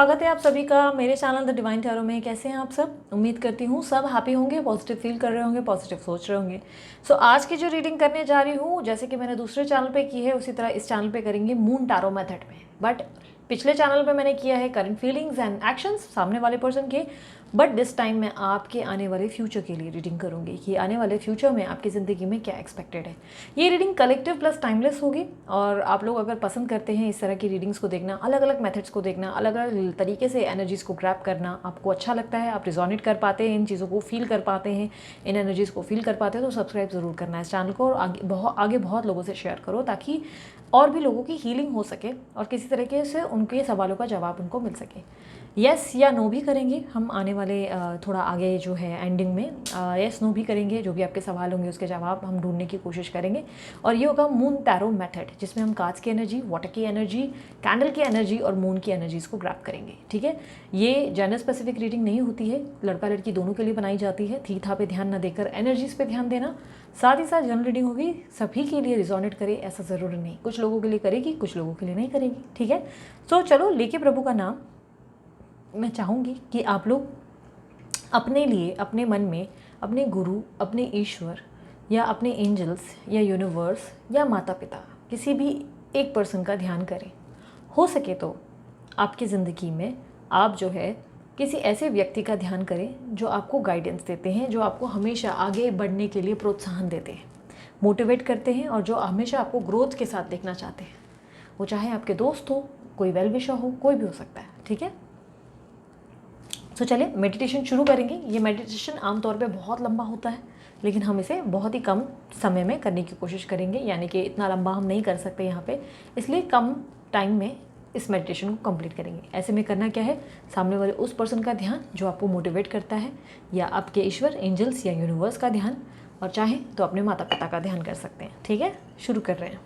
स्वागत है आप सभी का मेरे चैनल द डिवाइन टैरो में। कैसे हैं आप सब? उम्मीद करती हूँ सब हैप्पी होंगे, पॉजिटिव फील कर रहे होंगे, पॉजिटिव सोच रहे होंगे। सो आज की जो रीडिंग करने जा रही हूँ, जैसे कि मैंने दूसरे चैनल पे की है उसी तरह इस चैनल पे करेंगे मून टैरो मेथड में। बट पिछले चैनल पे मैंने किया है करंट फीलिंग्स एंड एक्शंस सामने वाले पर्सन के, बट दिस टाइम मैं आपके आने वाले फ्यूचर के लिए रीडिंग करूंगी कि आने वाले फ्यूचर में आपकी ज़िंदगी में क्या एक्सपेक्टेड है। ये रीडिंग कलेक्टिव प्लस टाइमलेस होगी और आप लोग अगर पसंद करते हैं इस तरह की रीडिंग्स को देखना, अलग अलग मेथड्स को देखना, अलग अलग तरीके से एनर्जीज़ को ग्रैप करना, आपको अच्छा लगता है, आप रिजोनेट कर पाते हैं, इन चीज़ों को फील कर पाते हैं, इन एनर्जीज़ को फील कर पाते हैं, तो सब्सक्राइब ज़रूर करना है इस चैनल को और आगे बहुत लोगों से शेयर करो ताकि और भी लोगों की हीलिंग हो सके और किसी तरीके से उनके सवालों का जवाब उनको मिल सके। यस या नो भी करेंगे हम आने वाले थोड़ा आगे जो है एंडिंग में यस नो भी करेंगे, जो भी आपके सवाल होंगे उसके जवाब हम ढूंढने की कोशिश करेंगे। और ये होगा मून टैरो मेथड, जिसमें हम कार्ड्स की एनर्जी, वाटर की एनर्जी, कैंडल की एनर्जी और मून की एनर्जीज़ को ग्रैप करेंगे। ठीक है, ये जेंडर स्पेसिफिक रीडिंग नहीं होती है, लड़का लड़की दोनों के लिए बनाई जाती है। थी था पे ध्यान न देकर एनर्जीज़ पे ध्यान देना। साथ ही साथ जनरल रीडिंग होगी, सभी के लिए रिजोनेट करे ऐसा ज़रूरी नहीं, कुछ लोगों के लिए करेगी, कुछ लोगों के लिए नहीं करेगी। ठीक है, सो चलो लेके प्रभु का नाम। मैं चाहूँगी कि आप लोग अपने लिए, अपने मन में अपने गुरु, अपने ईश्वर या अपने एंजल्स या यूनिवर्स या माता पिता, किसी भी एक पर्सन का ध्यान करें। हो सके तो आपकी ज़िंदगी में आप जो है किसी ऐसे व्यक्ति का ध्यान करें जो आपको गाइडेंस देते हैं, जो आपको हमेशा आगे बढ़ने के लिए प्रोत्साहन देते हैं, मोटिवेट करते हैं और जो हमेशा आपको ग्रोथ के साथ देखना चाहते हैं। वो चाहे आपके दोस्त हो, कोई वेल विशर हो, कोई भी हो सकता है। ठीक है, तो चलिए मेडिटेशन शुरू करेंगे। ये मेडिटेशन आमतौर पे बहुत लंबा होता है, लेकिन हम इसे बहुत ही कम समय में करने की कोशिश करेंगे, यानी कि इतना लंबा हम नहीं कर सकते यहाँ पे, इसलिए कम टाइम में इस मेडिटेशन को कंप्लीट करेंगे। ऐसे में करना क्या है, सामने वाले उस पर्सन का ध्यान जो आपको मोटिवेट करता है, या आपके ईश्वर, एंजल्स या यूनिवर्स का ध्यान, और चाहें तो अपने माता पिता का ध्यान कर सकते हैं। ठीक है, शुरू कर रहे हैं।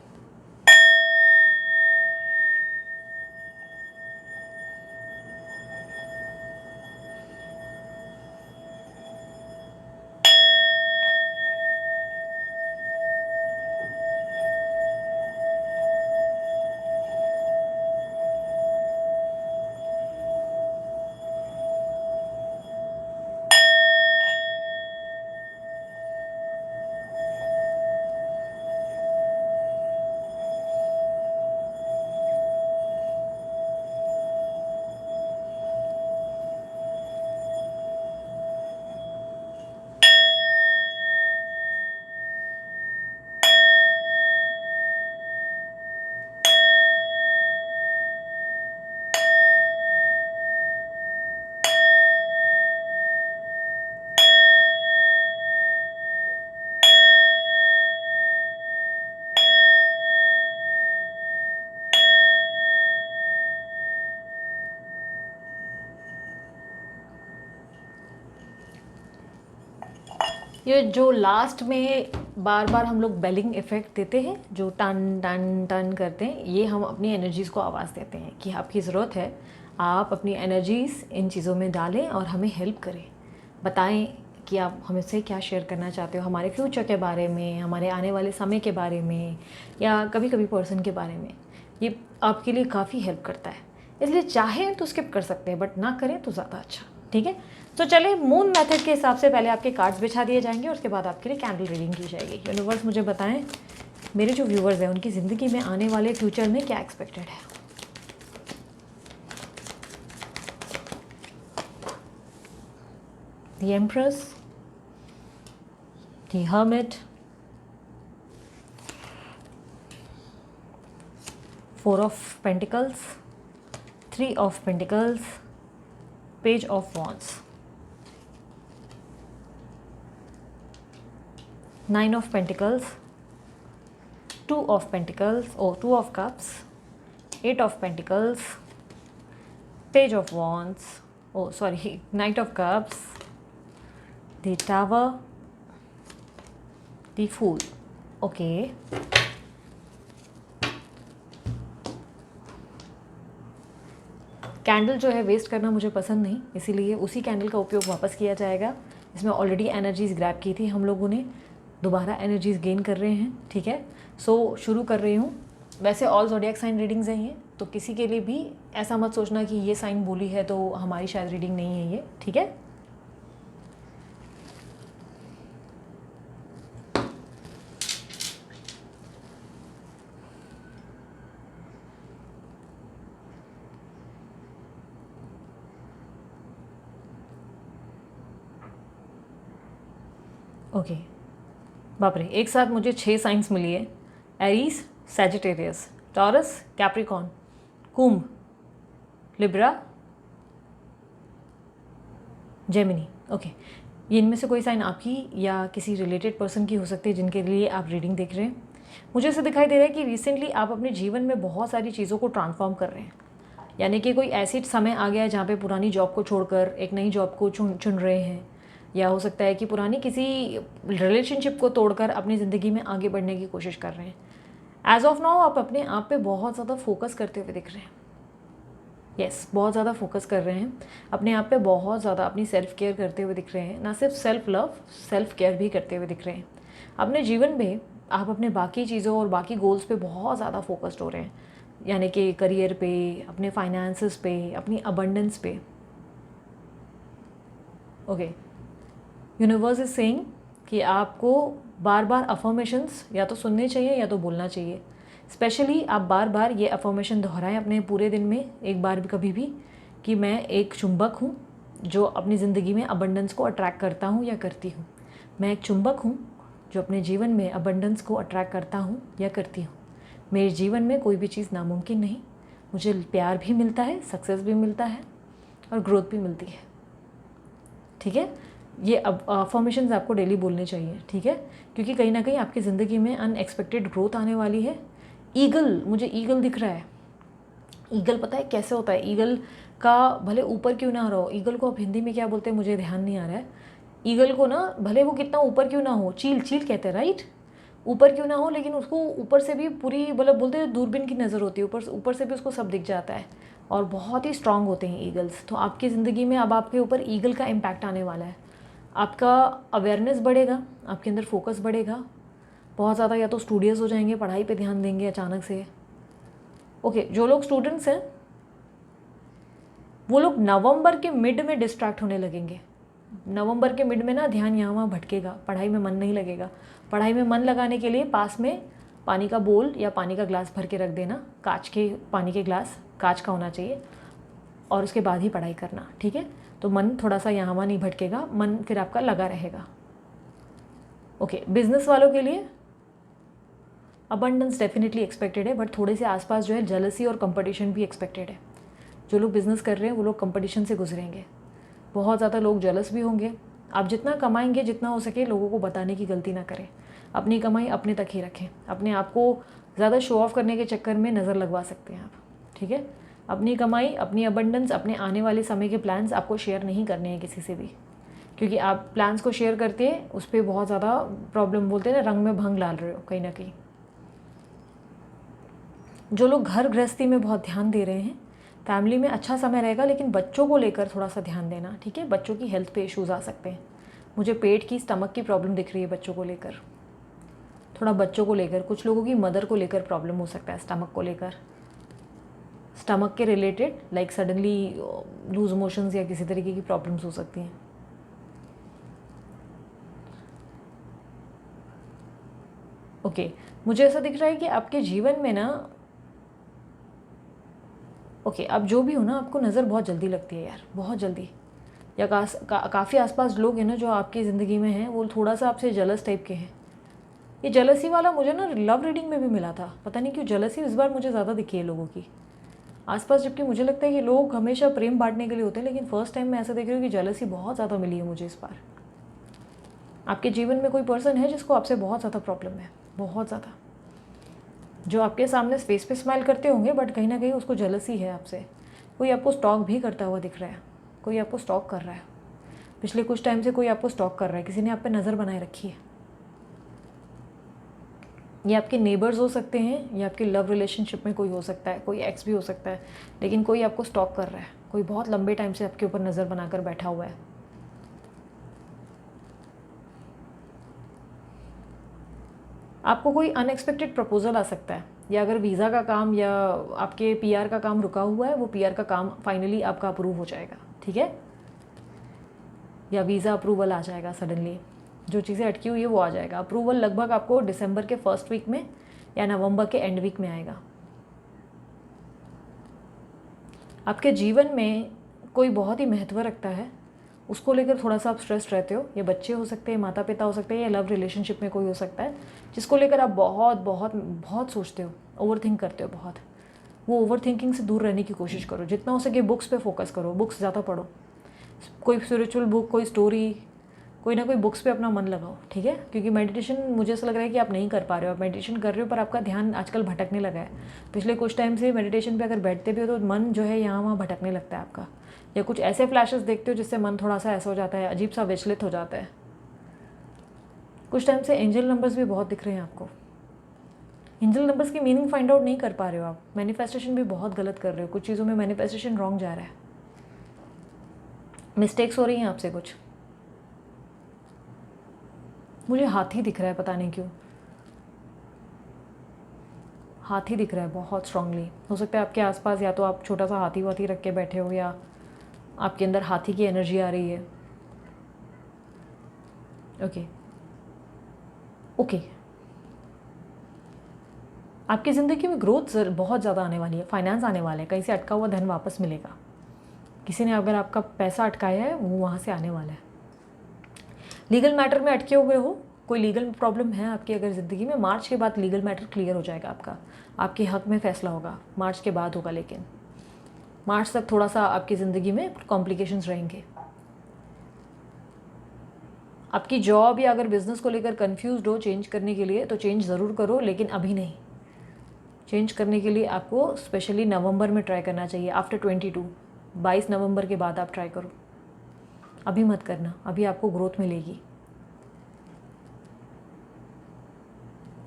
ये जो लास्ट में बार बार हम लोग बेलिंग इफेक्ट देते हैं, जो टन टन टन करते हैं, ये हम अपनी एनर्जीज़ को आवाज़ देते हैं कि आपकी ज़रूरत है, आप अपनी एनर्जीज़ इन चीज़ों में डालें और हमें हेल्प करें। बताएं कि आप हमसे क्या शेयर करना चाहते हो, हमारे फ्यूचर के बारे में, हमारे आने वाले समय के बारे में, या कभी कभी पर्सन के बारे में। ये आपके लिए काफ़ी हेल्प करता है, इसलिए चाहें तो स्किप कर सकते हैं, बट ना करें तो ज़्यादा अच्छा। ठीक है, तो चलिए मून मेथड के हिसाब से पहले आपके कार्ड्स बिछा दिए जाएंगे और उसके बाद आपके लिए कैंडल रीडिंग की जाएगी। यूनिवर्स मुझे बताएं मेरे जो व्यूअर्स हैं उनकी ज़िंदगी में आने वाले फ्यूचर में क्या एक्सपेक्टेड है। The empress, the hermit, 4 of pentacles, 3 of pentacles, page of wands, 9 of Pentacles, 2 of Pentacles or 2 of Cups, 8 of Pentacles, Page of Wands, oh sorry, Knight of Cups, the Tower, the Fool. Okay, candle जो है waste करना मुझे पसंद नहीं, इसीलिए उसी candle का उपयोग वापस किया जाएगा। इसमें ऑलरेडी एनर्जीज ग्रैब की थी हम लोगों ने, दोबारा एनर्जीज गेन कर रहे हैं। ठीक है, सो शुरू कर रही हूँ वैसे ऑल ज़ोडिएक साइन रीडिंग्स हैं ये, तो किसी के लिए भी ऐसा मत सोचना कि ये साइन बोली है तो हमारी शायद रीडिंग नहीं है ये, ठीक है। ओके बाप रे, एक साथ मुझे 6 साइंस मिली है। एरीज, सैजिटेरियस, टॉरस, कैप्रिकॉन, कुंभ, लिब्रा, जेमिनी। ओके, ये इनमें से कोई साइन आपकी या किसी रिलेटेड पर्सन की हो सकती है जिनके लिए आप रीडिंग देख रहे हैं। मुझे ऐसा दिखाई दे रहा है कि रिसेंटली आप अपने जीवन में बहुत सारी चीज़ों को ट्रांसफॉर्म कर रहे हैं, यानी कि कोई ऐसी समय आ गया है जहाँ पे पुरानी जॉब को छोड़कर एक नई जॉब को चुन रहे हैं, या हो सकता है कि पुरानी किसी रिलेशनशिप को तोड़कर अपनी ज़िंदगी में आगे बढ़ने की कोशिश कर रहे हैं। एज ऑफ नाउ आप अपने आप पे बहुत ज़्यादा फोकस करते हुए दिख रहे हैं। यस, बहुत ज़्यादा फोकस कर रहे हैं अपने आप पे, बहुत ज़्यादा अपनी सेल्फ केयर करते हुए दिख रहे हैं। ना सिर्फ सेल्फ लव, सेल्फ केयर भी करते हुए दिख रहे हैं। अपने जीवन में आप अपने बाकी चीज़ों और बाकी गोल्स पे बहुत ज़्यादा फोकस्ड हो रहे हैं, यानी कि करियर पे, अपने फाइनेंसेस पे, अपनी अबंडेंस पे। ओके, यूनिवर्स इज सेइंग कि आपको बार बार अफर्मेशंस या तो सुनने चाहिए या तो बोलना चाहिए। स्पेशली आप बार बार ये अफर्मेशन दोहराएं अपने पूरे दिन में एक बार भी, कभी भी, कि मैं एक चुंबक हूँ जो अपनी ज़िंदगी में अबंडेंस को अट्रैक्ट करता हूँ या करती हूँ। मैं एक चुंबक हूँ जो अपने जीवन में अबंडेंस को अट्रैक्ट करता हूँ या करती हूँ। मेरे जीवन में कोई भी चीज़ नामुमकिन नहीं। मुझे प्यार भी मिलता है, सक्सेस भी मिलता है और ग्रोथ भी मिलती है, ठीक है। ये अब अफर्मेशंस आपको डेली बोलने चाहिए, ठीक है, क्योंकि कहीं ना कहीं आपकी ज़िंदगी में अनएक्सपेक्टेड ग्रोथ आने वाली है। ईगल, मुझे ईगल दिख रहा है। ईगल पता है कैसे होता है? ईगल का भले ऊपर क्यों ना रहो, ईगल को आप हिंदी में क्या बोलते हैं मुझे ध्यान नहीं आ रहा है। ईगल को ना भले वो कितना ऊपर क्यों ना हो, चील, चील कहते हैं राइट, ऊपर क्यों ना हो, लेकिन उसको ऊपर से भी पूरी मतलब बोलते हैं दूरबीन की नज़र होती है, ऊपर से भी उसको सब दिख जाता है और बहुत ही स्ट्रांग होते हैं ईगल्स। तो आपकी ज़िंदगी में अब आपके ऊपर ईगल का इम्पैक्ट आने वाला है। आपका अवेयरनेस बढ़ेगा, आपके अंदर फोकस बढ़ेगा बहुत ज़्यादा, या तो स्टूडियस हो जाएंगे, पढ़ाई पे ध्यान देंगे अचानक से। ओके, जो लोग स्टूडेंट्स हैं वो लोग नवंबर के मिड में डिस्ट्रैक्ट होने लगेंगे। नवंबर के मिड में ना ध्यान यहाँ वहाँ भटकेगा, पढ़ाई में मन नहीं लगेगा। पढ़ाई में मन लगाने के लिए पास में पानी का बोल या पानी का ग्लास भर के रख देना, कांच के पानी के ग्लास, कांच का होना चाहिए, और उसके बाद ही पढ़ाई करना, ठीक है। तो मन थोड़ा सा यहाँ वहाँ नहीं भटकेगा, मन फिर आपका लगा रहेगा। ओके, बिजनेस वालों के लिए अबंडेंस डेफिनेटली एक्सपेक्टेड है, बट थोड़े से आसपास जो है जेलसी और कंपटीशन भी एक्सपेक्टेड है। जो लोग बिज़नेस कर रहे हैं वो लोग कंपटीशन से गुजरेंगे, बहुत ज़्यादा लोग जेलस भी होंगे। आप जितना कमाएंगे, जितना हो सके लोगों को बताने की गलती ना करें। अपनी कमाई अपने तक ही रखें। अपने आप को ज़्यादा शो ऑफ करने के चक्कर में नज़र लगवा सकते हैं आप, ठीक है। अपनी कमाई, अपनी अबंडेंस, अपने आने वाले समय के प्लान्स आपको शेयर नहीं करने हैं किसी से भी, क्योंकि आप प्लान्स को शेयर करते हैं उस पर बहुत ज़्यादा प्रॉब्लम, बोलते हैं ना, रंग में भंग डाल रहे हो कहीं ना कहीं। जो लोग घर गृहस्थी में बहुत ध्यान दे रहे हैं, फैमिली में अच्छा समय रहेगा, लेकिन बच्चों को लेकर थोड़ा सा ध्यान देना, ठीक है। बच्चों की हेल्थ पे इश्यूज़ आ सकते हैं। मुझे पेट की, स्टमक की प्रॉब्लम दिख रही है बच्चों को लेकर, थोड़ा बच्चों को लेकर। कुछ लोगों की मदर को लेकर प्रॉब्लम हो सकता है, स्टमक को लेकर, स्टमक के related, like suddenly loose motions या किसी तरीके की प्रॉब्लम्स हो सकती हैं। ओके, मुझे ऐसा दिख रहा है कि आपके जीवन में ना, ओके, अब जो भी हो ना, आपको नज़र बहुत जल्दी लगती है यार, बहुत जल्दी, या काफ़ी आसपास लोग हैं ना जो आपकी ज़िंदगी में हैं, वो थोड़ा सा आपसे जलस टाइप के हैं। ये जलसी वाला मुझे ना लव रीडिंग में भी मिला था, पता नहीं क्यों जलसी इस बार मुझे ज़्यादा दिखी है लोगों की आसपास, जबकि मुझे लगता है कि लोग हमेशा प्रेम बांटने के लिए होते हैं, लेकिन फर्स्ट टाइम मैं ऐसा देख रही हूँ कि जलसी बहुत ज़्यादा मिली है मुझे इस बार। आपके जीवन में कोई पर्सन है जिसको आपसे बहुत ज़्यादा प्रॉब्लम है, बहुत ज़्यादा, जो आपके सामने फेस पे स्माइल करते होंगे, बट कहीं ना कहीं उसको जलसी है आपसे। कोई आपको स्टॉक भी करता हुआ दिख रहा है, कोई आपको स्टॉक कर रहा है, पिछले कुछ टाइम से कोई आपको स्टॉक कर रहा है, किसी ने आप पे नज़र बनाए रखी है। ये आपके नेबर्स हो सकते हैं, या आपके लव रिलेशनशिप में कोई हो सकता है, कोई एक्स भी हो सकता है, लेकिन कोई आपको स्टॉक कर रहा है, कोई बहुत लंबे टाइम से आपके ऊपर नज़र बनाकर बैठा हुआ है। आपको कोई अनएक्सपेक्टेड प्रपोजल आ सकता है, या अगर वीज़ा का काम या आपके पीआर का काम रुका हुआ है, वो पीआर का काम फाइनली आपका अप्रूव हो जाएगा, ठीक है, या वीज़ा अप्रूवल आ जाएगा सडनली, जो चीज़ें अटकी हुई है वो आ जाएगा। अप्रूवल लगभग आपको दिसंबर के फर्स्ट वीक में या नवंबर के एंड वीक में आएगा। आपके जीवन में कोई बहुत ही महत्व रखता है, उसको लेकर थोड़ा सा आप स्ट्रेस रहते हो। ये बच्चे हो सकते हैं, माता पिता हो सकते हैं, या लव रिलेशनशिप में कोई हो सकता है जिसको लेकर आप बहुत बहुत बहुत सोचते हो, ओवर थिंक करते हो बहुत। वो ओवर थिंकिंग से दूर रहने की कोशिश करो, जितना हो सके बुक्स पे फोकस करो, बुक्स ज़्यादा पढ़ो, कोई स्पिरिचुअल बुक, कोई स्टोरी, कोई ना कोई बुक्स पे अपना मन लगाओ, ठीक है। क्योंकि मेडिटेशन मुझे ऐसा लग रहा है कि आप नहीं कर पा रहे हो, आप मेडिटेशन कर रहे हो पर आपका ध्यान आजकल भटकने लगा है। पिछले कुछ टाइम से मेडिटेशन पे अगर बैठते भी हो तो मन जो है यहाँ वहाँ भटकने लगता है आपका, या कुछ ऐसे फ्लैशेस देखते हो जिससे मन थोड़ा सा ऐसा हो जाता है, अजीब सा विचलित हो जाता है। कुछ टाइम से एंजल नंबर्स भी बहुत दिख रहे हैं आपको। एंजल नंबर्स की मीनिंग फाइंड आउट नहीं कर पा रहे हो आप। मैनिफेस्टेशन भी बहुत गलत कर रहे हो, कुछ चीज़ों में मैनिफेस्टेशन रॉन्ग जा रहा है, मिस्टेक्स हो रही हैं आपसे कुछ। मुझे हाथी दिख रहा है, पता नहीं क्यों हाथी दिख रहा है बहुत स्ट्रांगली। हो सकता है आपके आसपास या तो आप छोटा सा हाथी वाथी रख के बैठे हो, या आपके अंदर हाथी की एनर्जी आ रही है। ओके ओके, आपकी ज़िंदगी में ग्रोथ बहुत ज़्यादा आने वाली है, फाइनेंस आने वाले हैं, कहीं से अटका हुआ धन वापस मिलेगा। किसी ने अगर आपका पैसा अटकाया है वो वहाँ से आने वाला है। लीगल मैटर में अटके हुए हो, कोई लीगल प्रॉब्लम है आपकी अगर ज़िंदगी में, मार्च के बाद लीगल मैटर क्लियर हो जाएगा आपका, आपके हक में फैसला होगा, मार्च के बाद होगा। लेकिन मार्च तक थोड़ा सा आपकी ज़िंदगी में कॉम्प्लिकेशंस रहेंगे। आपकी जॉब या अगर बिज़नेस को लेकर कंफ्यूज्ड हो चेंज करने के लिए, तो चेंज ज़रूर करो, लेकिन अभी नहीं। चेंज करने के लिए आपको स्पेशली नवंबर में ट्राई करना चाहिए, आफ्टर 22 नवंबर के बाद आप ट्राई करो, अभी मत करना, अभी आपको ग्रोथ मिलेगी।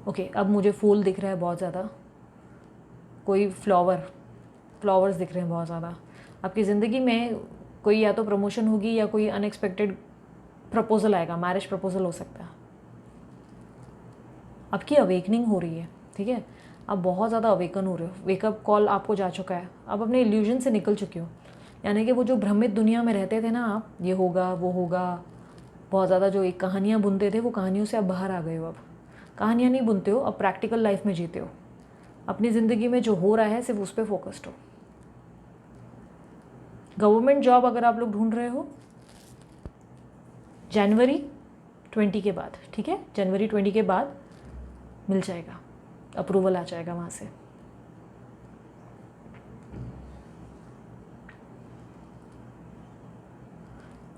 ओके, अब मुझे फूल दिख रहा है बहुत ज़्यादा, कोई फ्लावर्स दिख रहे हैं बहुत ज़्यादा। आपकी ज़िंदगी में कोई या तो प्रमोशन होगी या कोई अनएक्सपेक्टेड प्रपोजल आएगा, मैरिज प्रपोजल हो सकता है। आपकी अवेकनिंग हो रही है, ठीक है, आप बहुत ज़्यादा अवेकन हो रहे हो, वेकअप कॉल आपको जा चुका है, आप अपने इल्यूजन से निकल चुके हो। यानी कि वो जो भ्रमित दुनिया में रहते थे ना आप, ये होगा वो होगा, बहुत ज़्यादा जो एक कहानियाँ बुनते थे, वो कहानियों से आप बाहर आ गए हो। अब कहानियाँ नहीं बुनते हो, अब प्रैक्टिकल लाइफ में जीते हो। अपनी ज़िंदगी में जो हो रहा है सिर्फ उस पर फोकस्ड हो। गवर्नमेंट जॉब अगर आप लोग ढूंढ रहे हो, जनवरी 20 के बाद, ठीक है, जनवरी 20 के बाद मिल जाएगा, अप्रूवल आ जाएगा वहाँ से।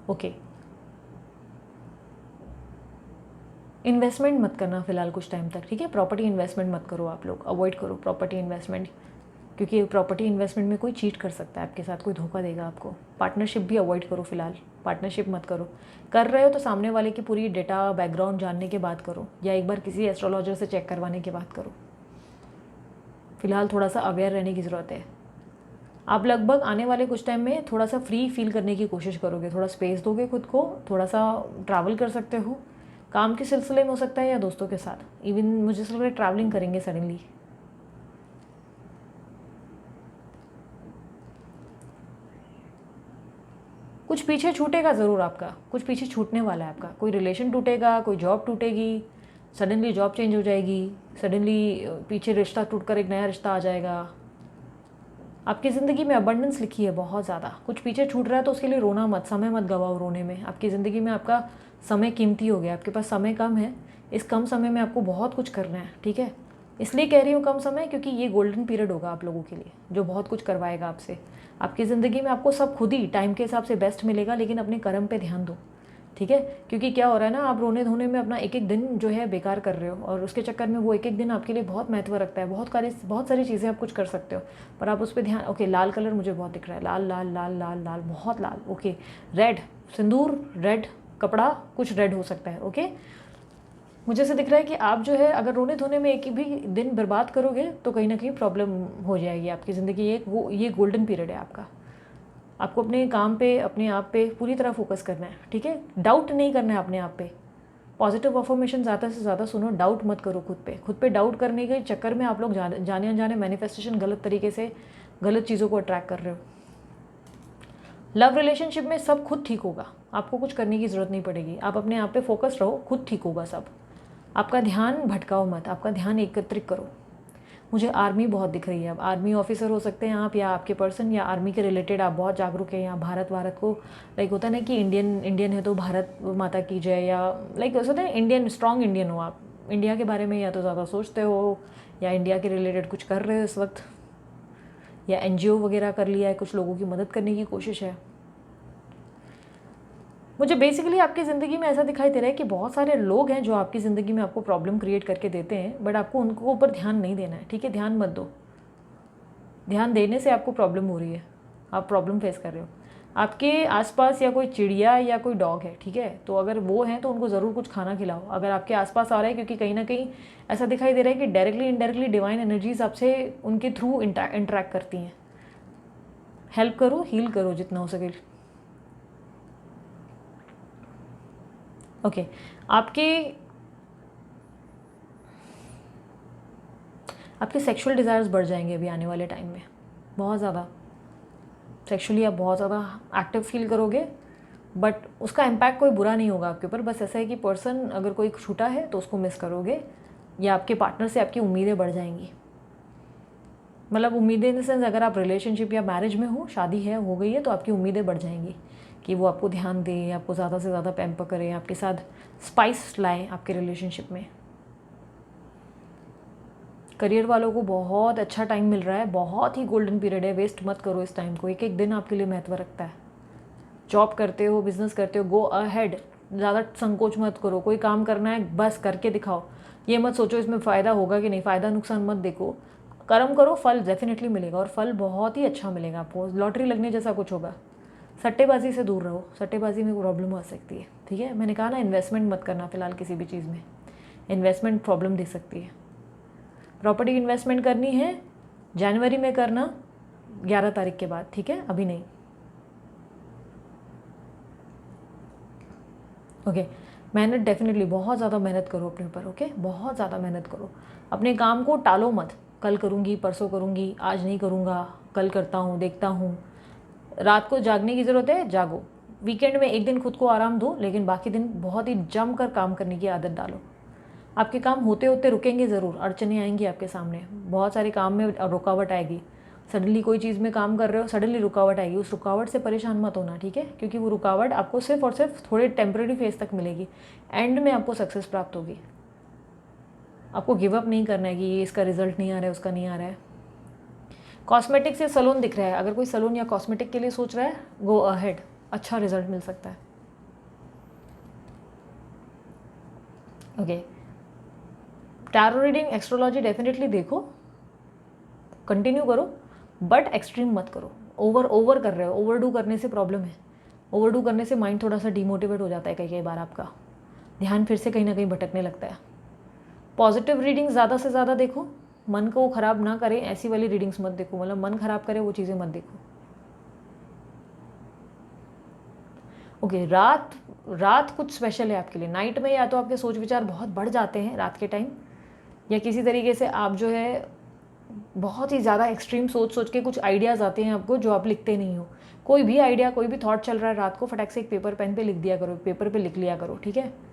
ओके, इन्वेस्टमेंट मत करना फ़िलहाल कुछ टाइम तक, ठीक है, प्रॉपर्टी इन्वेस्टमेंट मत करो, आप लोग अवॉइड करो प्रॉपर्टी इन्वेस्टमेंट, क्योंकि प्रॉपर्टी इन्वेस्टमेंट में कोई चीट कर सकता है आपके साथ, कोई धोखा देगा आपको। पार्टनरशिप भी अवॉइड करो फ़िलहाल, पार्टनरशिप मत करो। कर रहे हो तो सामने वाले की पूरी डेटा बैकग्राउंड जानने के बाद करो, या एक बार किसी एस्ट्रोलॉजर से चेक करवाने के बाद करो। फ़िलहाल थोड़ा सा अवेयर रहने की ज़रूरत है। आप लगभग आने वाले कुछ टाइम में थोड़ा सा फ्री फील करने की कोशिश करोगे, थोड़ा स्पेस दोगे खुद को, थोड़ा सा ट्रैवल कर सकते हो, काम के सिलसिले में हो सकता है या दोस्तों के साथ, इवन मुझे लग रहा है ट्रैवलिंग करेंगे सडनली। कुछ पीछे छूटेगा ज़रूर आपका, कुछ पीछे छूटने वाला है आपका, कोई रिलेशन टूटेगा, कोई जॉब टूटेगी, सडनली जॉब चेंज हो जाएगी, सडनली पीछे रिश्ता टूटकर एक नया रिश्ता आ जाएगा। आपकी ज़िंदगी में अबंडेंस लिखी है बहुत ज़्यादा, कुछ पीछे छूट रहा है तो उसके लिए रोना मत, समय मत गवाओ रोने में। आपकी ज़िंदगी में आपका समय कीमती हो गया, आपके पास समय कम है, इस कम समय में आपको बहुत कुछ करना है, ठीक है। इसलिए कह रही हूँ कम समय, क्योंकि ये गोल्डन पीरियड होगा आप लोगों के लिए, जो बहुत कुछ करवाएगा आपसे। आपकी ज़िंदगी में आपको सब खुद ही टाइम के हिसाब से बेस्ट मिलेगा, लेकिन अपने कर्म पे ध्यान दो, ठीक है। क्योंकि क्या हो रहा है ना, आप रोने धोने में अपना एक एक दिन जो है बेकार कर रहे हो, और उसके चक्कर में वो एक एक दिन आपके लिए बहुत महत्व रखता है। बहुत सारी चीज़ें आप कुछ कर सकते हो, पर आप उस पर ध्यान। ओके, लाल कलर मुझे बहुत दिख रहा है, लाल लाल लाल लाल लाल, बहुत लाल। ओके, रेड, सिंदूर, रेड कपड़ा, कुछ रेड हो सकता है। ओके, मुझे ऐसे दिख रहा है कि आप जो है अगर रोने धोने में एक भी दिन बर्बाद करोगे तो कहीं ना कहीं प्रॉब्लम हो जाएगी आपकी ज़िंदगी। ये गोल्डन पीरियड है आपका, आपको अपने काम पे, अपने आप पे पूरी तरह फोकस करना है, ठीक है। डाउट नहीं करना है अपने आप पे, पॉजिटिव अफर्मेशन ज़्यादा से ज़्यादा सुनो, डाउट मत करो खुद पे डाउट करने के चक्कर में आप लोग जाने अनजाने मैनिफेस्टेशन गलत तरीके से गलत चीज़ों को अट्रैक्ट कर रहे हो। लव रिलेशनशिप में सब खुद ठीक होगा, आपको कुछ करने की ज़रूरत नहीं पड़ेगी, आप अपने आप पे फोकस रहो, खुद ठीक होगा सब। आपका ध्यान भटकाओ मत, आपका ध्यान एकत्रित करो। मुझे आर्मी बहुत दिख रही है, अब आर्मी ऑफिसर हो सकते हैं आप, या आपके पर्सन, या आर्मी के रिलेटेड आप बहुत जागरूक हैं, या भारत को लाइक होता है ना कि इंडियन है तो भारत माता की जय, या लाइक होता है इंडियन, स्ट्रॉन्ग इंडियन हो आप, इंडिया के बारे में या तो ज़्यादा सोचते हो, या इंडिया के रिलेटेड कुछ कर रहे हो इस वक्त, या NGO वगैरह कर लिया है, कुछ लोगों की मदद करने की कोशिश है। मुझे बेसिकली आपकी ज़िंदगी में ऐसा दिखाई दे रहा है कि बहुत सारे लोग हैं जो आपकी ज़िंदगी में आपको प्रॉब्लम क्रिएट करके देते हैं, बट आपको उनको ऊपर ध्यान नहीं देना है, ठीक है? ध्यान मत दो, ध्यान देने से आपको प्रॉब्लम हो रही है, आप प्रॉब्लम फेस कर रहे हो। आपके आसपास या कोई चिड़िया या कोई डॉग है, ठीक है? तो अगर वो हैं तो उनको ज़रूर कुछ खाना खिलाओ, अगर आपके आसपास आ रहा है, क्योंकि कहीं ना कहीं ऐसा दिखाई दे रहा है कि डायरेक्टली इनडायरेक्टली डिवाइन एनर्जीज आपसे उनके थ्रू इंटरेक्ट करती हैं। हेल्प करो, हील करो जितना हो सके। ओके, आपके सेक्सुअल डिज़ायर्स बढ़ जाएंगे अभी आने वाले टाइम में, बहुत ज़्यादा सेक्सुअली आप बहुत ज़्यादा एक्टिव फील करोगे, बट उसका इम्पैक्ट कोई बुरा नहीं होगा आपके ऊपर। बस ऐसा है कि पर्सन अगर कोई छूटा है तो उसको मिस करोगे, या आपके पार्टनर से आपकी उम्मीदें बढ़ जाएंगी। मतलब उम्मीदें इन द सेंस, अगर आप रिलेशनशिप या मैरिज में हो, शादी है, हो गई है, तो आपकी उम्मीदें बढ़ जाएंगी कि वो आपको ध्यान दे, आपको ज़्यादा से ज़्यादा पैम्पर करे, आपके साथ स्पाइस लाए आपके रिलेशनशिप में। करियर वालों को बहुत अच्छा टाइम मिल रहा है, बहुत ही गोल्डन पीरियड है, वेस्ट मत करो इस टाइम को, एक एक दिन आपके लिए महत्व रखता है। जॉब करते हो, बिजनेस करते हो, गो अहेड, ज़्यादा संकोच मत करो, कोई काम करना है बस करके दिखाओ, ये मत सोचो इसमें फ़ायदा होगा कि नहीं, फ़ायदा नुकसान मत देखो, कर्म करो, फल डेफिनेटली मिलेगा, और फल बहुत ही अच्छा मिलेगा आपको, लॉटरी लगने जैसा कुछ होगा। सट्टेबाजी से दूर रहो, सट्टेबाजी में प्रॉब्लम आ सकती है, ठीक है? मैंने कहा ना, इन्वेस्टमेंट मत करना फिलहाल किसी भी चीज़ में, इन्वेस्टमेंट प्रॉब्लम दे सकती है। प्रॉपर्टी इन्वेस्टमेंट करनी है जनवरी में करना, 11 तारीख के बाद, ठीक है? अभी नहीं। ओके, मेहनत डेफिनेटली, बहुत ज़्यादा मेहनत करो अपने ऊपर, ओके? बहुत ज़्यादा मेहनत करो, अपने काम को टालो मत, कल करूँगी, परसों करूँगी, आज नहीं करूँगा, कल करता हूँ, देखता हूँ। रात को जागने की ज़रूरत है, जागो। वीकेंड में एक दिन खुद को आराम दो, लेकिन बाकी दिन बहुत ही जम कर काम करने की आदत डालो। आपके काम होते होते रुकेंगे ज़रूर, अड़चनें आएंगी आपके सामने, बहुत सारे काम में रुकावट आएगी। सडनली कोई चीज़ में काम कर रहे हो, सडनली रुकावट आएगी, उस रुकावट से परेशान मत होना, ठीक है? क्योंकि वो रुकावट आपको सिर्फ और सिर्फ थोड़े टेम्प्रेरी फेज तक मिलेगी, एंड में आपको सक्सेस प्राप्त होगी। आपको गिव अप नहीं करना है कि ये इसका रिजल्ट नहीं आ रहा है, उसका नहीं आ रहा है। कॉस्मेटिक से सलून दिख रहा है, अगर कोई सलून या कॉस्मेटिक के लिए सोच रहा है, गो अहेड, अच्छा रिजल्ट मिल सकता है। Okay, tarot reading, astrology definitely देखो, कंटिन्यू करो, बट एक्सट्रीम मत करो। ओवर कर रहे हो, ओवरडू करने से प्रॉब्लम है। ओवरडू करने से माइंड थोड़ा सा डिमोटिवेट हो जाता है, कई बार आपका ध्यान फिर से कहीं ना कहीं भटकने लगता है। पॉजिटिव रीडिंग ज़्यादा से ज़्यादा देखो, मन को ख़राब ना करे ऐसी वाली रीडिंग्स मत देखो, मतलब मन ख़राब करे वो चीज़ें मत देखो। ओके, रात कुछ स्पेशल है आपके लिए। नाइट में या तो आपके सोच विचार बहुत बढ़ जाते हैं रात के टाइम, या किसी तरीके से आप जो है बहुत ही ज़्यादा एक्सट्रीम सोच के कुछ आइडियाज़ आते हैं आपको जो आप लिखते नहीं हो। कोई भी आइडिया, कोई भी थॉट चल रहा है रात को, फटाक से एक पेपर पेन पे लिख दिया करो, पेपर पे लिख लिया करो, ठीक है?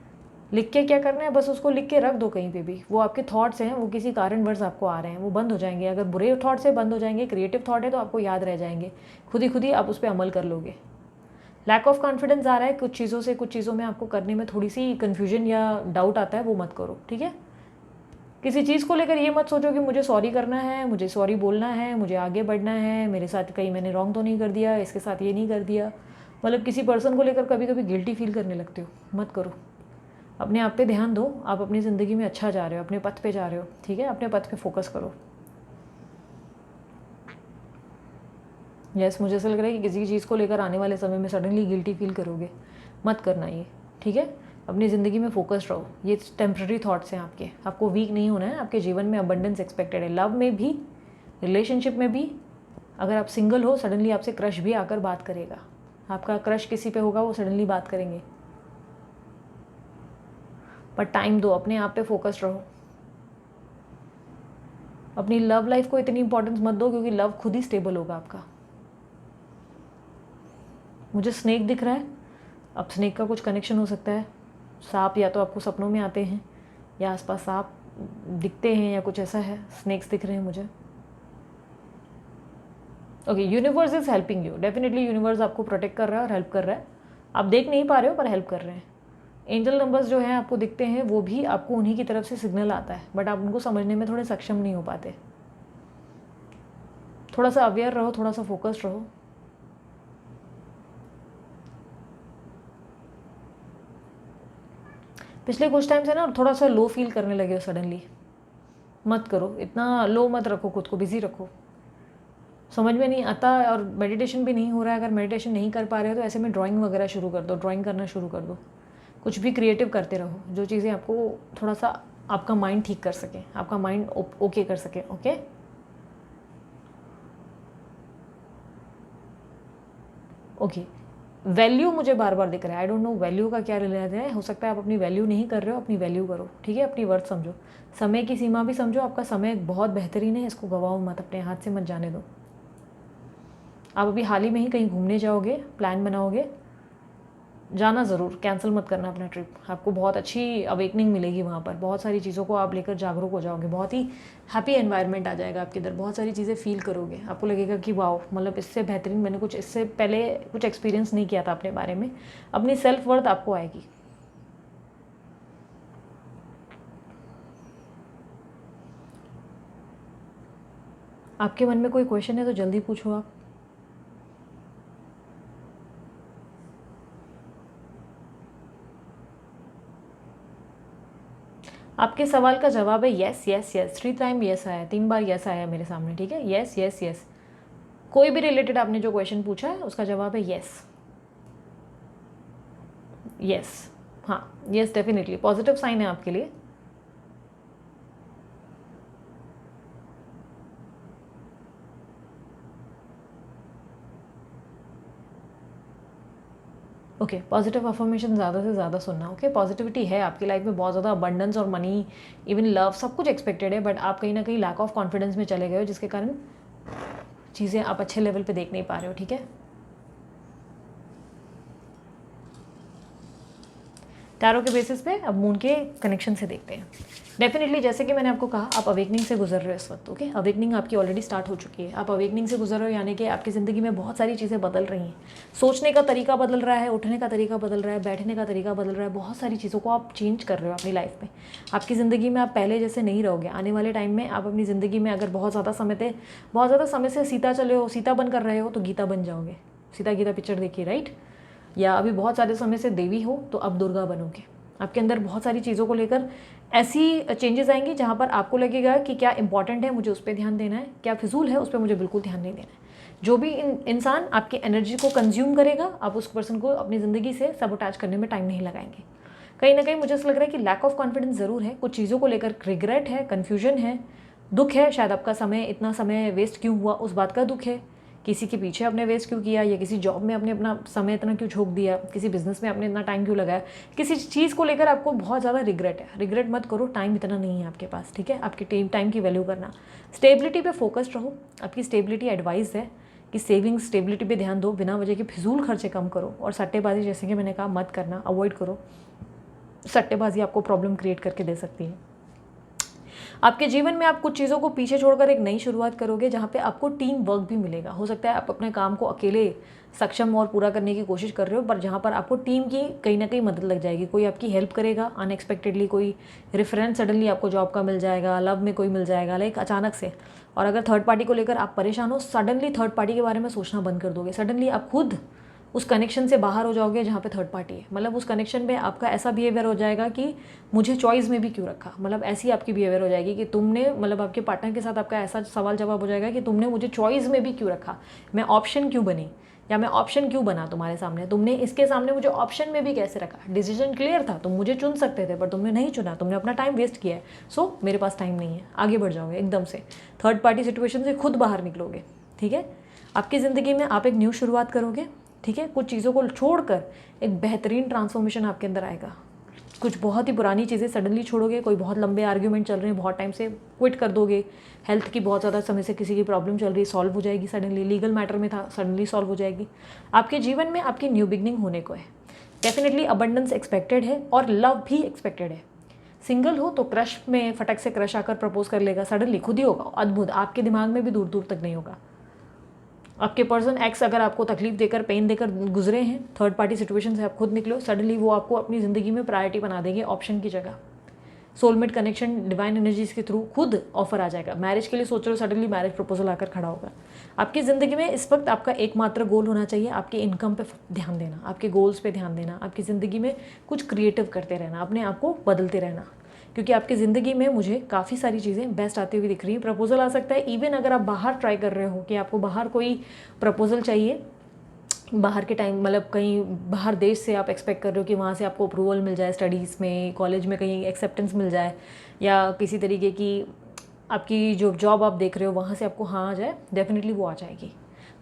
लिख के क्या करना है, बस उसको लिख के रख दो कहीं पे भी। वो आपके थॉट्स हैं, वो किसी कारणवश आपको आ रहे हैं, वो बंद हो जाएंगे। अगर बुरे थॉट से बंद हो जाएंगे, क्रिएटिव थॉट है तो आपको याद रह जाएंगे, खुद ही आप उस पर अमल कर लोगे। लैक ऑफ कॉन्फिडेंस आ रहा है कुछ चीज़ों में आपको करने में थोड़ी सी कन्फ्यूजन या डाउट आता है, वो मत करो, ठीक है? किसी चीज़ को लेकर ये मत सोचो कि मुझे सॉरी करना है, मुझे सॉरी बोलना है, मुझे आगे बढ़ना है, मेरे साथ कहीं मैंने रॉन्ग तो नहीं कर दिया, इसके साथ ये नहीं कर दिया। मतलब किसी पर्सन को लेकर कभी कभी गिल्टी फील करने लगते हो, मत करो। अपने आप पे ध्यान दो, आप अपनी ज़िंदगी में अच्छा जा रहे हो, अपने पथ पे जा रहे हो, ठीक है? अपने पथ पे फोकस करो। यस, मुझे ऐसा लग रहा है कि किसी चीज़ को लेकर आने वाले समय में सडनली गिल्टी फील करोगे, मत करना ये, ठीक है? अपनी ज़िंदगी में फोकस रहो। ये टेम्प्रेरी थॉट्स हैं आपके, आपको वीक नहीं होना है। आपके जीवन में अबंडेंस एक्सपेक्टेड है, लव में भी, रिलेशनशिप में भी। अगर आप सिंगल हो, सडनली आपसे क्रश भी आकर बात करेगा, आपका क्रश किसी पे होगा, वो सडनली बात करेंगे। पर टाइम दो, अपने आप पे फोकस्ड रहो। अपनी लव लाइफ को इतनी इंपॉर्टेंस मत दो, क्योंकि लव खुद ही स्टेबल होगा आपका। मुझे स्नेक दिख रहा है, अब स्नेक का कुछ कनेक्शन हो सकता है। सांप या तो आपको सपनों में आते हैं या आसपास सांप दिखते हैं या कुछ ऐसा है, स्नेक्स दिख रहे हैं मुझे। Okay, universe is helping you, definitely universe आपको प्रोटेक्ट कर रहा है और हेल्प कर रहा है। आप देख नहीं पा रहे हो पर हेल्प कर रहे हैं। एंजल नंबर्स जो हैं आपको दिखते हैं, वो भी आपको उन्हीं की तरफ से सिग्नल आता है, बट आप उनको समझने में थोड़े सक्षम नहीं हो पाते। थोड़ा सा अवेयर रहो, थोड़ा सा फोकस्ड रहो। पिछले कुछ टाइम से ना थोड़ा सा लो फील करने लगे हो सडनली, मत करो, इतना लो मत रखो, खुद को बिजी रखो। समझ में नहीं आता और मेडिटेशन भी नहीं हो रहा है। अगर मेडिटेशन नहीं कर पा रहे हो तो ऐसे में ड्राइंग वगैरह शुरू कर दो, ड्राइंग करना शुरू कर दो। कुछ भी क्रिएटिव करते रहो, जो चीज़ें आपको थोड़ा सा आपका माइंड ठीक कर सके, आपका माइंड ओके कर सके। Okay, okay. वैल्यू मुझे बार बार दिख रहा है, आई डोंट नो वैल्यू का क्या रिलेटेड है। हो सकता है आप अपनी वैल्यू नहीं कर रहे हो, अपनी वैल्यू करो, ठीक है। अपनी वर्थ समझो, समय की सीमा भी समझो। आपका समय बहुत बेहतरीन है, इसको गवाओ मत, अपने हाथ से मत जाने दो। आप अभी हाल ही में ही कहीं घूमने जाओगे, प्लान बनाओगे, जाना ज़रूर, कैंसिल मत करना अपना ट्रिप। आपको बहुत अच्छी अवेकनिंग मिलेगी वहाँ पर, बहुत सारी चीज़ों को आप लेकर जागरूक हो जाओगे, बहुत ही हैप्पी एनवायरनमेंट आ जाएगा आपके अंदर, बहुत सारी चीज़ें फील करोगे। आपको लगेगा कि वाओ, मतलब इससे बेहतरीन मैंने कुछ इससे पहले कुछ एक्सपीरियंस नहीं किया था अपने बारे में। अपनी सेल्फ वर्थ आपको आएगी। आपके मन में कोई क्वेश्चन है तो जल्दी पूछो आप। आपके सवाल का जवाब है yes yes yes. 3 time yes आया, 3 बार यस आया मेरे सामने, ठीक है। यस यस यस, कोई भी रिलेटेड आपने जो क्वेश्चन पूछा है उसका जवाब है यस यस। हाँ, यस डेफिनेटली पॉजिटिव साइन है आपके लिए। ओके, पॉजिटिव अफर्मेशन ज़्यादा से ज़्यादा सुनना। ओके, पॉजिटिविटी है आपकी लाइफ में, बहुत ज़्यादा अबंडेंस और मनी, इवन लव, सब कुछ एक्सपेक्टेड है, बट आप कहीं ना कहीं लैक ऑफ कॉन्फिडेंस में चले गए हो, जिसके कारण चीज़ें आप अच्छे लेवल पे देख नहीं पा रहे हो, ठीक है। टैरो के बेसिस पे अब मून के कनेक्शन से देखते हैं। डेफिनेटली जैसे कि मैंने आपको कहा, आप अवेकनिंग से गुजर रहे हो इस वक्त। ओके, अवेकनिंग आपकी ऑलरेडी स्टार्ट हो चुकी है। आप अवेकनिंग से गुजर रहे हो, यानी कि आपकी ज़िंदगी में बहुत सारी चीज़ें बदल रही हैं। सोचने का तरीका बदल रहा है, उठने का तरीका बदल रहा है, बैठने का तरीका बदल रहा है, बहुत सारी चीज़ों को आप चेंज कर रहे हो अपनी लाइफ में। आपकी ज़िंदगी में आप पहले जैसे नहीं रहोगे। आने वाले टाइम में आप अपनी ज़िंदगी में अगर बहुत ज़्यादा समय से सीता चले हो, सीता बन कर रहे हो, तो गीता बन जाओगे। सीता गीता पिक्चर देखिए, राइट। या अभी बहुत सारे समय से देवी हो तो अब दुर्गा बनोगे। आपके अंदर बहुत सारी चीज़ों को लेकर ऐसी चेंजेस आएंगी जहाँ पर आपको लगेगा कि क्या इंपॉर्टेंट है, मुझे उस पर ध्यान देना है, क्या फिजूल है, उस पर मुझे बिल्कुल ध्यान नहीं देना है। जो भी इंसान आपकी एनर्जी को कंज्यूम करेगा, आप उस पर्सन को अपनी ज़िंदगी से सबोटाज करने में टाइम नहीं लगाएंगे। कहीं ना कहीं मुझे ऐसा लग रहा है कि लैक ऑफ कॉन्फिडेंस ज़रूर है, कुछ चीज़ों को लेकर रिग्रेट है, कन्फ्यूजन है, दुख है। शायद आपका समय, इतना समय वेस्ट क्यों हुआ, उस बात का दुख है। किसी के पीछे आपने वेस्ट क्यों किया, या किसी जॉब में आपने अपना समय इतना क्यों झोंक दिया, किसी बिजनेस में आपने इतना टाइम क्यों लगाया, किसी चीज़ को लेकर आपको बहुत ज़्यादा रिग्रेट है। रिग्रेट मत करो, टाइम इतना नहीं है आपके पास, ठीक है। आपके टाइम की वैल्यू करना, स्टेबिलिटी पे फोकस्ड रहो। आपकी स्टेबिलिटी एडवाइस है कि सेविंग स्टेबिलिटी पे ध्यान दो, बिना वजह के फिजूल खर्चे कम करो, और सट्टेबाजी जैसे कि मैंने कहा मत करना, अवॉइड करो। सट्टेबाजी आपको प्रॉब्लम क्रिएट करके दे सकती है। आपके जीवन में आप कुछ चीज़ों को पीछे छोड़कर एक नई शुरुआत करोगे, जहाँ पे आपको टीम वर्क भी मिलेगा। हो सकता है आप अपने काम को अकेले सक्षम और पूरा करने की कोशिश कर रहे हो, पर जहाँ पर आपको टीम की कहीं ना कहीं मदद लग जाएगी। कोई आपकी हेल्प करेगा अनएक्सपेक्टेडली, कोई रेफरेंस सडनली आपको जॉब का मिल जाएगा, लव में कोई मिल जाएगा, लाइक अचानक से। और अगर थर्ड पार्टी को लेकर आप परेशान हो, सडनली थर्ड पार्टी के बारे में सोचना बंद कर दोगे। सडनली आप खुद उस कनेक्शन से बाहर हो जाओगे जहाँ पे थर्ड पार्टी है। मतलब उस कनेक्शन में आपका ऐसा बिहेवियर हो जाएगा कि मुझे चॉइस में भी क्यों रखा, मतलब ऐसी आपकी बिहेवियर हो जाएगी कि तुमने, मतलब आपके पार्टनर के साथ आपका ऐसा सवाल जवाब हो जाएगा कि तुमने मुझे चॉइस में भी क्यों रखा, मैं ऑप्शन क्यों बनी, या मैं ऑप्शन क्यों बना तुम्हारे सामने, तुमने इसके सामने मुझे ऑप्शन में भी कैसे रखा। डिसीजन क्लियर था, तुम मुझे चुन सकते थे, पर तुमने नहीं चुना, तुमने अपना टाइम वेस्ट किया है। सो मेरे पास टाइम नहीं है, आगे बढ़ जाओगे एकदम से, थर्ड पार्टी सिचुएशन से खुद बाहर निकलोगे, ठीक है। आपकी ज़िंदगी में आप एक न्यू शुरुआत करोगे, ठीक है। कुछ चीज़ों को छोड़कर एक बेहतरीन ट्रांसफॉर्मेशन आपके अंदर आएगा। कुछ बहुत ही पुरानी चीज़ें सडनली छोड़ोगे, कोई बहुत लंबे आर्ग्यूमेंट चल रहे हैं बहुत टाइम से, क्विट कर दोगे। हेल्थ की बहुत ज़्यादा समय से किसी की प्रॉब्लम चल रही है, सॉल्व हो जाएगी सडनली। लीगल मैटर में था, सडनली सॉल्व हो जाएगी। आपके जीवन में आपकी न्यू बिगनिंग होने को है। डेफिनेटली अबंडेंस एक्सपेक्टेड है और लव भी एक्सपेक्टेड है। सिंगल हो तो क्रश में फटक से क्रश आकर प्रपोज कर लेगा, सडनली खुद ही होगा, अद्भुत, आपके दिमाग में भी दूर दूर तक नहीं होगा। आपके पर्सन एक्स अगर आपको तकलीफ देकर, पेन देकर गुजरे हैं, थर्ड पार्टी सिचुएशन से आप खुद निकलो, सडनली वो आपको अपनी ज़िंदगी में प्रायोरिटी बना देंगे ऑप्शन की जगह। सोलमेट कनेक्शन डिवाइन एनर्जीज के थ्रू खुद ऑफर आ जाएगा। मैरिज के लिए सोच रहे हो, सडनली मैरिज प्रपोजल आकर खड़ा होगा। आपकी ज़िंदगी में इस वक्त आपका एकमात्र गोल होना चाहिए आपके इनकम पे ध्यान देना, आपके गोल्स पे ध्यान देना, आपकी ज़िंदगी में कुछ क्रिएटिव करते रहना, अपने आप को बदलते रहना, क्योंकि आपकी ज़िंदगी में मुझे काफ़ी सारी चीज़ें बेस्ट आती हुई दिख रही हैं। प्रपोजल आ सकता है, इवन अगर आप बाहर ट्राई कर रहे हो कि आपको बाहर कोई प्रपोजल चाहिए, बाहर के टाइम मतलब कहीं बाहर देश से आप एक्सपेक्ट कर रहे हो कि वहाँ से आपको अप्रूवल मिल जाए, स्टडीज़ में, कॉलेज में कहीं एक्सेप्टेंस मिल जाए, या किसी तरीके की आपकी जो जॉब आप देख रहे हो वहाँ से आपको हाँ आ जाए, डेफिनेटली वो आ जाएगी।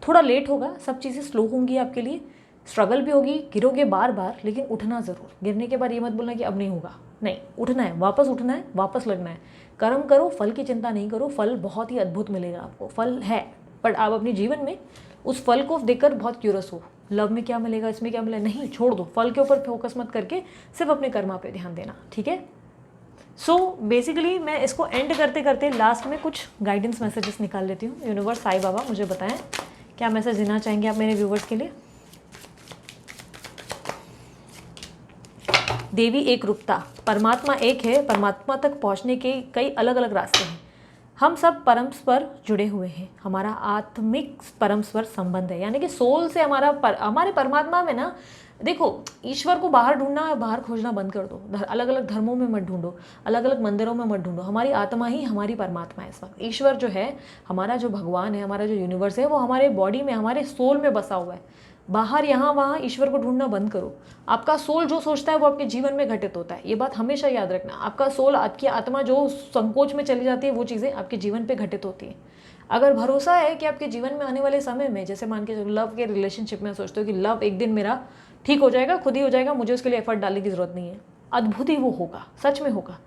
थोड़ा लेट होगा, सब चीज़ें स्लो होंगी आपके लिए, स्ट्रगल भी होगी, गिरोगे बार बार, लेकिन उठना ज़रूर। गिरने के बाद ये मत बोलना कि अब नहीं होगा, नहीं, उठना है, वापस उठना है, वापस लगना है। कर्म करो, फल की चिंता नहीं करो, फल बहुत ही अद्भुत मिलेगा आपको। फल है, बट आप अपने जीवन में उस फल को देखकर बहुत क्यूरियस हो, लव में क्या मिलेगा, इसमें क्या मिलेगा, नहीं, छोड़ दो। फल के ऊपर फोकस मत करके सिर्फ अपने कर्मा पे ध्यान देना, ठीक है। सो बेसिकली मैं इसको एंड करते करते लास्ट में कुछ गाइडेंस मैसेजेस निकाल लेती हूँ। यूनिवर्स, साईं बाबा, मुझे बताएं क्या मैसेज देना चाहेंगे आप मेरे व्यूवर्स के लिए। देवी एक रूपता, परमात्मा एक है, परमात्मा तक पहुंचने के कई अलग अलग रास्ते हैं। हम सब परम स्वर जुड़े हुए हैं, हमारा आत्मिक परम स्वर संबंध है, यानी कि सोल से हमारे परमात्मा में ना, देखो, ईश्वर को बाहर ढूंढना, बाहर खोजना बंद कर दो, अलग अलग धर्मों में मत ढूंढो, अलग अलग मंदिरों में मत ढूंढो। हमारी आत्मा ही हमारी परमात्मा है इस वक्त। ईश्वर जो है, हमारा जो भगवान है, हमारा जो यूनिवर्स है, वो हमारे बॉडी में, हमारे सोल में बसा हुआ है। बाहर यहाँ वहाँ ईश्वर को ढूंढना बंद करो। आपका सोल जो सोचता है वो आपके जीवन में घटित होता है, ये बात हमेशा याद रखना। आपका सोल, आपकी आत्मा जो संकोच में चली जाती है, वो चीज़ें आपके जीवन पे घटित होती हैं। अगर भरोसा है कि आपके जीवन में आने वाले समय में, जैसे मान के चलो लव के रिलेशनशिप में सोचते हो कि लव एक दिन मेरा ठीक हो जाएगा, खुद ही हो जाएगा, मुझे उसके लिए एफर्ट डालने की जरूरत नहीं है, अद्भुत ही वो होगा, सच में होगा।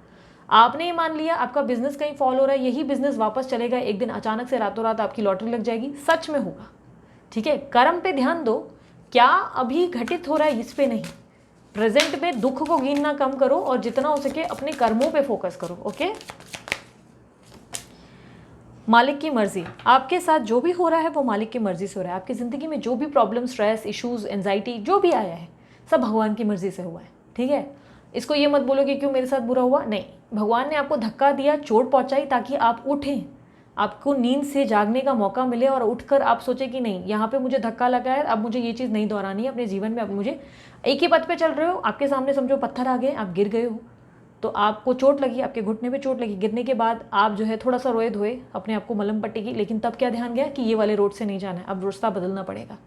आपने ये मान लिया, आपका बिजनेस कहीं फॉल हो रहा है, यही बिजनेस वापस चलेगा एक दिन, अचानक से रातों रात आपकी लॉटरी लग जाएगी, सच में होगा, ठीक है। कर्म पे ध्यान दो, क्या अभी घटित हो रहा है इस पे नहीं। प्रेजेंट में दुख को गिनना कम करो और जितना हो सके अपने कर्मों पे फोकस करो, ओके। मालिक की मर्जी, आपके साथ जो भी हो रहा है वो मालिक की मर्जी से हो रहा है। आपकी ज़िंदगी में जो भी प्रॉब्लम, स्ट्रेस, इश्यूज, एंजाइटी जो भी आया है, सब भगवान की मर्जी से हुआ है, ठीक है। इसको ये मत बोलो कि क्यों मेरे साथ बुरा हुआ, नहीं, भगवान ने आपको धक्का दिया, चोट पहुंचाई ताकि आप उठें, आपको नींद से जागने का मौका मिले और उठकर आप सोचे कि नहीं, यहाँ पे मुझे धक्का लगा है, अब मुझे ये चीज़ नहीं दोहरानी है अपने जीवन में। अब मुझे एक ही पथ पे चल रहे हो, आपके सामने समझो पत्थर आ गए, आप गिर गए हो, तो आपको चोट लगी, आपके घुटने पे चोट लगी, गिरने के बाद आप जो है थोड़ा सा रोए धोए, अपने आप को मलहम पट्टी की, लेकिन तब क्या ध्यान गया कि ये वाले रोड से नहीं जाना है, अब रास्ता बदलना पड़ेगा,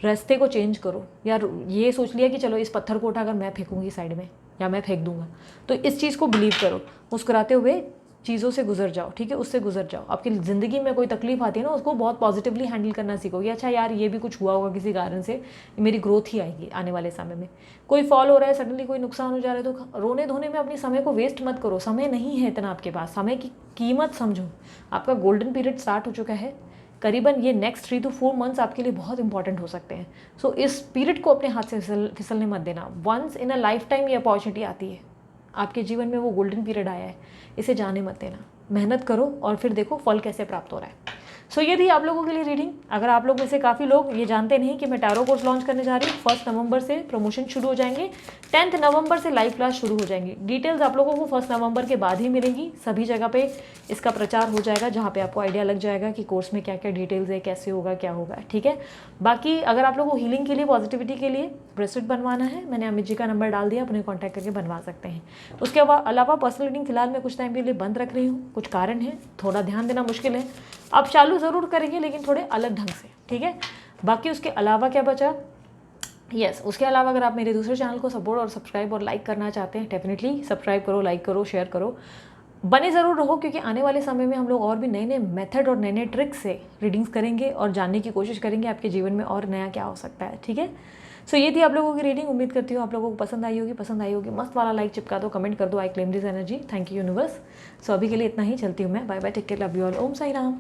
रास्ते को चेंज करो। यार ये सोच लिया कि चलो इस पत्थर को उठाकर मैं फेंकूंगी साइड में, या मैं फेंक दूंगा, तो इस चीज़ को बिलीव करो, मुस्कुराते हुए चीज़ों से गुजर जाओ, ठीक है, उससे गुजर जाओ। आपकी ज़िंदगी में कोई तकलीफ आती है ना, उसको बहुत पॉजिटिवली हैंडल करना सीखोगे। अच्छा यार, ये भी कुछ हुआ होगा किसी कारण से, मेरी ग्रोथ ही आएगी आने वाले समय में। कोई फॉल हो रहा है, सडनली कोई नुकसान हो जा रहा है, तो रोने धोने में अपने समय को वेस्ट मत करो, समय नहीं है इतना आपके पास, समय की कीमत समझो। आपका गोल्डन पीरियड स्टार्ट हो चुका है, करीबन ये नेक्स्ट 3 to 4 मंथ्स आपके लिए बहुत इंपॉर्टेंट हो सकते हैं। सो इस पीरियड को अपने हाथ से फिसलने मत देना। Once in a life time ये अपॉर्चुनिटी आती है, आपके जीवन में वो गोल्डन पीरियड आया है, इसे जाने मत देना। मेहनत करो और फिर देखो फल कैसे प्राप्त हो रहा है। सो ये थी आप लोगों के लिए रीडिंग। अगर आप लोग में से काफ़ी लोग ये जानते नहीं कि मैं टैरो कोर्स लॉन्च करने जा रही हूँ, 1 नवंबर से प्रमोशन शुरू हो जाएंगे, 10 नवंबर से लाइव क्लास शुरू हो जाएंगी। डिटेल्स आप लोगों को 1 नवंबर के बाद ही मिलेंगी, सभी जगह पे इसका प्रचार हो जाएगा, जहाँ पे आपको आइडिया लग जाएगा कि कोर्स में क्या क्या डिटेल्स है, कैसे होगा, क्या होगा, ठीक है। बाकी अगर आप लोगों को हीलिंग के लिए, पॉजिटिविटी के लिए ब्रेसलेट बनवाना है, मैंने अमित जी का नंबर डाल दिया, अपने कॉन्टैक्ट करके बनवा सकते हैं। उसके अलावा पर्सनल रीडिंग फिलहाल मैं कुछ टाइम के लिए बंद रख रही हूँ, कुछ कारण है, थोड़ा ध्यान देना मुश्किल है। आप चालू ज़रूर करेंगे लेकिन थोड़े अलग ढंग से, ठीक है। बाकी उसके अलावा क्या बचा, उसके अलावा अगर आप मेरे दूसरे चैनल को सपोर्ट और सब्सक्राइब और लाइक करना चाहते हैं, डेफिनेटली सब्सक्राइब करो, लाइक करो, शेयर करो, बने ज़रूर रहो, क्योंकि आने वाले समय में हम लोग और भी नए नए मेथड और नए नए ट्रिक्स से रीडिंग्स करेंगे और जानने की कोशिश करेंगे आपके जीवन में और नया क्या हो सकता है, ठीक है। सो ये थी आप लोगों की रीडिंग। उम्मीद करती हूँ आप लोगों को पसंद आई होगी। पसंद आई होगी मस्त वाला लाइक चिपका दो, कमेंट कर दो, I claim this energy. Thank you universe. So अभी के लिए इतना ही, चलती हूँ मैं। Bye bye, take care, love you all, Om Sai Ram.